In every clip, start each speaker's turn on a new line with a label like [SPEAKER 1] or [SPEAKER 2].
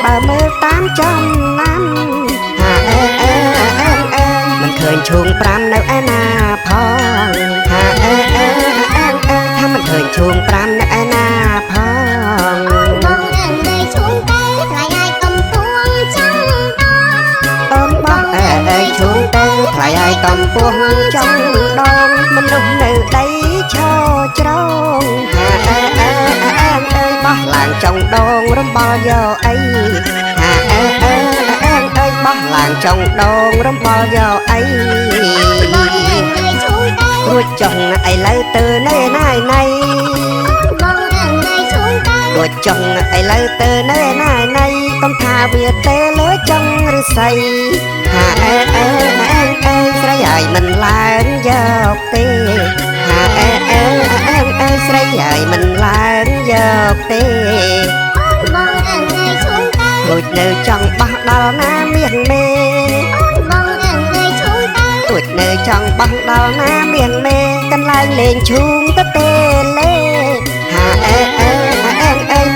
[SPEAKER 1] បើមើលតាមចំណាំមិនឃើញឈូង5នៅឯណាផងថាមិនឃើញឈូង5នៅឯណាផង
[SPEAKER 2] បងអើយឈូងទៅថ្លៃឲ្យកំពួងចំ
[SPEAKER 1] អូនបងអើយឈូងទៅថ្លៃឲ្យកំពួងចំដងមនុស្សនៅដីឈរច្រងបោះឡើងចុងដងរំបល់យកអីបោះឡើងចុងដងរំបល់យកអី
[SPEAKER 2] បងអើយឈូងទៅ
[SPEAKER 1] រួចចុងឥឡូវទៅណែណាណៃ
[SPEAKER 2] បងអើយឈូងទៅ
[SPEAKER 1] រួចចុងឥឡូវទៅណែណាណៃកុំថាវាទៅលើចុងឬស័យស្រីហើយមិនឡើងយកទេស្រីហើយមិនឡើងយកទេ
[SPEAKER 2] បងអើយឈូងទៅ
[SPEAKER 1] រួចនៅចង់បោះដល់ណាមានមេ
[SPEAKER 2] បងអើយឈូងទៅ
[SPEAKER 1] រួចនៅចង់បោះដល់ណាមានមេកន្លែងលេងឈូងទៅទេលេ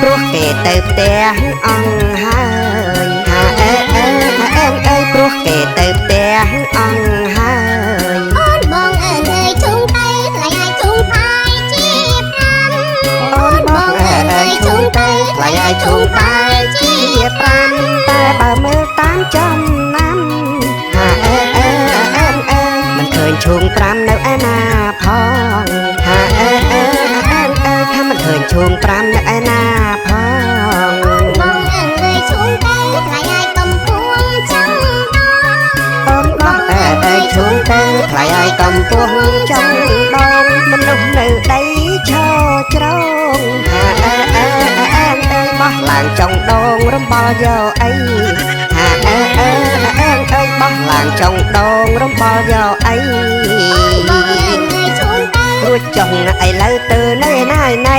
[SPEAKER 1] ព្រោះគេទៅផ្ទះអង្គហើយព្រោះគេទៅផ្ទះអង្គហើយ
[SPEAKER 2] បងអើយឈូងទៅថ្លៃឲ្យឈូងផាយជា5
[SPEAKER 1] បងអើយឈូងទៅថ្លៃឲ្យឈូងផាយជា5តែបើមើលតាមចំណាំមិនឃើញឈូង5នៅឯណាផងថាមិនឃើញឈូង5នៅឯណាផង
[SPEAKER 2] បងអើយឈូងទៅថ្លៃឲ្យកំពួងចំ
[SPEAKER 1] បងអើយឈូងទៅថ្លៃឲ្យកំពួងចំដងមនុស្សនៅដីឈរច្រងបោះឡើងចុងដងរំបល់យកអីបោះឡើងចុងដងរំបល់យកអី
[SPEAKER 2] បងអើយឈូងទៅ
[SPEAKER 1] រួចចុងឥឡូវទៅណែណាណៃ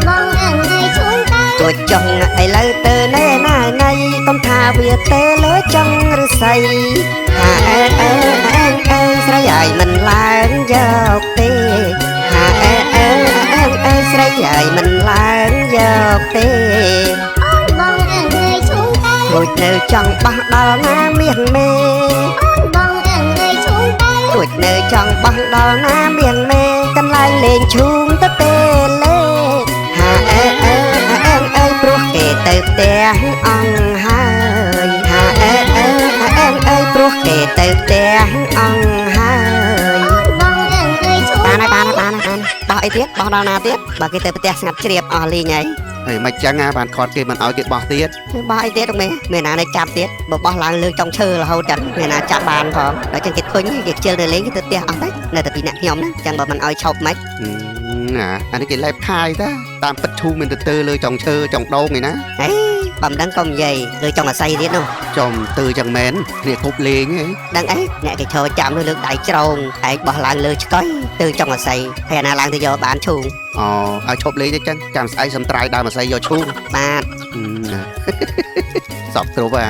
[SPEAKER 2] បងអើយឈូងទៅ
[SPEAKER 1] រួចចុងឥឡូវទៅណែណាណៃកុំថាវាទៅលើចុងឬស័យស្រីហើយមិនឡើងយកទេស្រីហើយមិនឡើងយកទេ
[SPEAKER 2] បងអើយឈូងទៅ
[SPEAKER 1] រួចនៅចង់បោះដល់ណាមានមេ
[SPEAKER 2] បងអើយឈូងទៅ
[SPEAKER 1] រួចនៅចង់បោះដល់ណាមានមេកន្លែងលេងឈូងទៅទេលេព្រោះគេទៅផ្ទះអង្គហើយព្រោះគេទៅផ្ទះអង្គហើយ
[SPEAKER 2] បងអើយឈូង
[SPEAKER 1] បានបោះអីទៀតបោះដល់ណាទៀតបើគេទៅផ្ទះស្ងាត់ជ្រាបអស់លីងហើយ
[SPEAKER 3] មិនចឹងណាបានខាត់គេមិនឲ្យគេបោះទៀត
[SPEAKER 1] បោះអីទៀតមានណានៅចាប់ទៀតបើបោះឡើងលើចុងឈើរហូតចឹងមានណាចាប់បានផងដល់ចឹងគេឃើញគេខ្ជិលទៅលេងគេទៅផ្ទះអស់ទៅនៅតែពីអ្នកខ្ញុំណាចឹងបើមិនឲ្យឈប់មិន
[SPEAKER 3] ណាអានេះគេលេបខាយតាតាមពិតឈូមានទៅលើចុងឈើចុងដងឯណា
[SPEAKER 1] ហេបើមិនដឹងកុំនិយាយលើចុងអាស័យទៀតនោះ
[SPEAKER 3] ចំទៅចឹងមែនគ្នាគប់លេងហ៎
[SPEAKER 1] ដឹងអីអ្នកគេឈរចាំលើដៃច្រងឯងបោះឡើងលើឆ្កុយទៅចុងអាស័យហើយអាណាឡើងទៅយកបានឈូង
[SPEAKER 3] អូឲ្យឈប់លេងទៅចឹងចាំស្អែកសំត្រាយដើមអាស័យយកឈូង
[SPEAKER 1] បាទ
[SPEAKER 3] សពគ្រប់ហ่า